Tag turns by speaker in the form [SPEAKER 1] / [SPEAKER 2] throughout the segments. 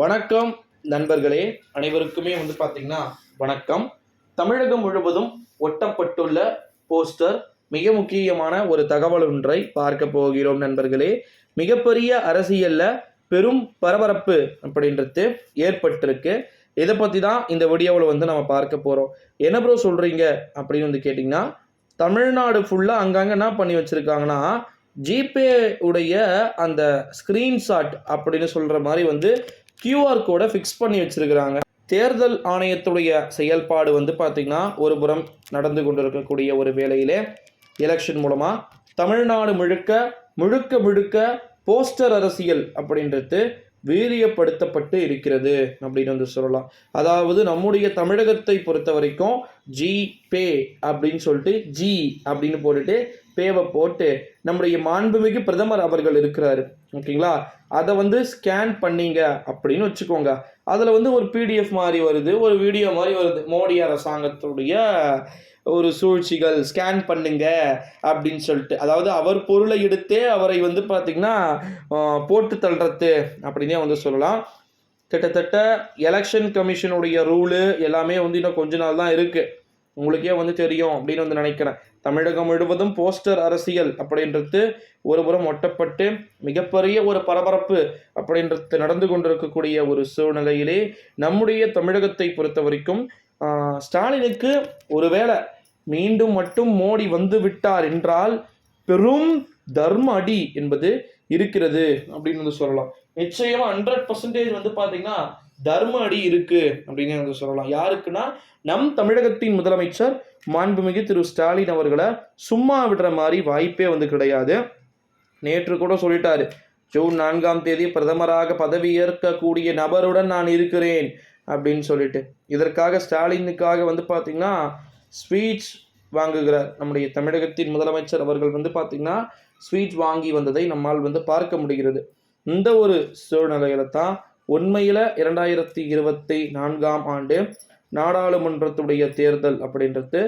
[SPEAKER 1] வணக்கம் நண்பர்களே, அனைவருக்குமே பார்த்தீங்கன்னா வணக்கம். தமிழகம் முழுவதும் ஒட்டப்பட்டுள்ள போஸ்டர் மிக முக்கியமான ஒரு தகவல் ஒன்றை பார்க்க போகிறோம் நண்பர்களே. மிகப்பெரிய அரசியல்ல பெரும் பரபரப்பு அப்படின்றது ஏற்பட்டிருக்கு. இதை பற்றி தான் இந்த வீடியோவில் நம்ம பார்க்க போகிறோம். என்ன ப்ரோ சொல்கிறீங்க அப்படின்னு கேட்டிங்கன்னா, தமிழ்நாடு ஃபுல்லாக அங்கங்கே என்ன பண்ணி வச்சுருக்காங்கன்னா, ஜிபே உடைய அந்த ஸ்க்ரீன்ஷாட் அப்படின்னு சொல்கிற மாதிரி QR கோடை ஃபிக்ஸ் பண்ணி வச்சிருக்கிறாங்க. தேர்தல் ஆணையத்துடைய செயல்பாடு பார்த்திங்கன்னா ஒரு புறம் நடந்து கொண்டிருக்கக்கூடிய ஒரு வேளையிலே எலெக்ஷன் மூலமாக தமிழ்நாடு முழுக்க போஸ்டர் அரசியல் அப்படின்றது வீரியப்படுத்தப்பட்டு இருக்கிறது அப்படின்னு சொல்லலாம். அதாவது நம்முடைய தமிழகத்தை பொறுத்த வரைக்கும் ஜிபே அப்படின்னு சொல்லிட்டு ஜி அப்படின்னு போட்டுட்டு பேவை போட்டு நம்முடைய மாண்புமிகு பிரதமர் அவர்கள் இருக்கிறாரு, ஓகேங்களா, அதை ஸ்கேன் பண்ணீங்க அப்படின்னு வச்சுக்கோங்க. அதில் ஒரு PDF மாதிரி வருது, ஒரு வீடியோ மாதிரி வருது, மோடி அரசாங்கத்துடைய ஒரு சூழ்ச்சிகள் ஸ்கேன் பண்ணுங்க அப்படின்னு சொல்லிட்டு. அதாவது அவர் பொருளை எடுத்தே அவரை பார்த்திங்கன்னா போட்டு தள்ளுறது அப்படின்னே சொல்லலாம். கிட்டத்தட்ட எலெக்ஷன் கமிஷனுடைய ரூலு எல்லாமே இன்னும் கொஞ்ச நாள் தான் இருக்குது. உங்களுக்கே தெரியும் அப்படின்னு நினைக்கிறேன். தமிழகம் முழுவதும் போஸ்டர் அரசியல் அப்படின்றது ஒரு புறம் ஒட்டப்பட்டு மிகப்பெரிய ஒரு பரபரப்பு அப்படின்றது நடந்து கொண்டிருக்கக்கூடிய ஒரு சூழ்நிலையிலே நம்முடைய தமிழகத்தை பொறுத்த வரைக்கும் ஸ்டாலினுக்கு ஒருவேளை மீண்டும் மட்டும் மோடி வந்து விட்டார் என்றால் பெரும் தர்ம அடி என்பது இருக்கிறது அப்படின்னு சொல்லலாம். நிச்சயமா 100% பார்த்தீங்கன்னா தர்ம அடி இருக்கு அப்படின்னு சொல்லலாம். யாருக்குன்னா, நம் தமிழகத்தின் முதலமைச்சர் மாண்புமிகு திரு ஸ்டாலின் அவர்களை சும்மா விடுற மாதிரி வாய்ப்பே கிடையாது. நேற்று கூட சொல்லிட்டாரு, ஜூன் 4ஆம் தேதி பிரதமராக பதவியேற்கக்கூடிய நபருடன் நான் இருக்கிறேன் அப்படின்னு சொல்லிட்டு. இதற்காக ஸ்டாலினுக்காக பார்த்தீங்கன்னா ஸ்வீட்ஸ் வாங்குகிறார் நம்முடைய தமிழகத்தின் முதலமைச்சர் அவர்கள் பார்த்தீங்கன்னா ஸ்வீட் வாங்கி வந்ததை நம்மால் பார்க்க முடிகிறது. இந்த ஒரு சூழ்நிலையில தான் உண்மையில் 2024ஆம் ஆண்டு நாடாளுமன்றத்துடைய தேர்தல் அப்படின்றது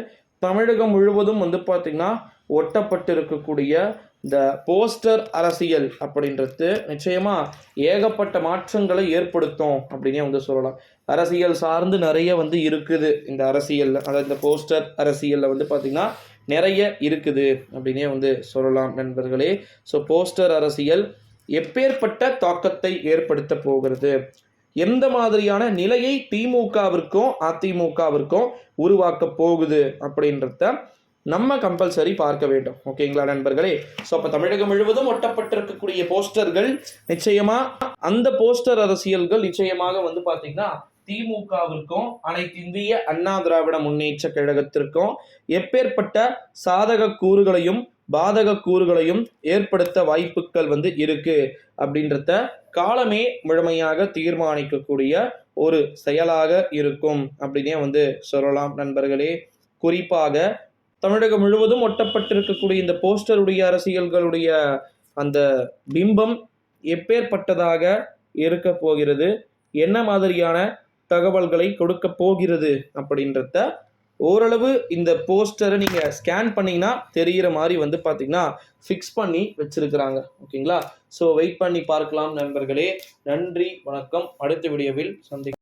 [SPEAKER 1] தமிழகம் முழுவதும் பார்த்திங்கன்னா ஒட்டப்பட்டு இருக்கக்கூடிய இந்த போஸ்டர் அரசியல் அப்படின்றது நிச்சயமாக ஏகப்பட்ட மாற்றங்களை ஏற்படுத்தும் அப்படின்னே சொல்லலாம். அரசியல் சார்ந்து நிறைய இருக்குது இந்த அரசியலில், அதாவது இந்த போஸ்டர் அரசியலில் பார்த்திங்கன்னா நிறைய இருக்குது அப்படின்னே சொல்லலாம் நண்பர்களே. ஸோ போஸ்டர் அரசியல் எப்பேற்பட்ட தாக்கத்தை ஏற்படுத்த போகிறது, எந்த மாதிரியான நிலையை திமுகவிற்கும் அதிமுகவிற்கும் உருவாக்க போகுது அப்படின்றத நம்ம கம்பல்சரி பார்க்க வேண்டும், ஓகேங்களா நண்பர்களே. ஸோ அப்போ தமிழகம் முழுவதும் ஒட்டப்பட்டிருக்கக்கூடிய போஸ்டர்கள் நிச்சயமாக அந்த போஸ்டர் அரசியல்கள் நிச்சயமாக பார்த்தீங்கன்னா திமுகவிற்கும் அனைத்து இந்திய அண்ணா திராவிட முன்னேற்ற கழகத்திற்கும் எப்பேற்பட்ட சாதக கூறுகளையும் பாதக கூறுகளையும் ஏற்படுத்த வாய்ப்புகள் இருக்கு அப்படின்றத காலமே முழுமையாக தீர்மானிக்கக்கூடிய ஒரு செயலாக இருக்கும் அப்படின்னே சொல்லலாம் நண்பர்களே. குறிப்பாக தமிழகம் முழுவதும் ஒட்டப்பட்டிருக்கக்கூடிய இந்த போஸ்டருடைய அரசியல்களுடைய அந்த பிம்பம் எப்பேற்பட்டதாக இருக்க போகிறது, என்ன மாதிரியான தகவல்களை கொடுக்க போகிறது அப்படின்றத ஓரளவு இந்த போஸ்டரை நீங்கள் ஸ்கேன் பண்ணிங்கன்னா தெரிகிற மாதிரி பார்த்தீங்கன்னா ஃபிக்ஸ் பண்ணி வச்சிருக்கிறாங்க, ஓகேங்களா. ஸோ வெயிட் பண்ணி பார்க்கலாம் நண்பர்களே. நன்றி, வணக்கம். அடுத்த வீடியோவில் சந்திக்கலாம்.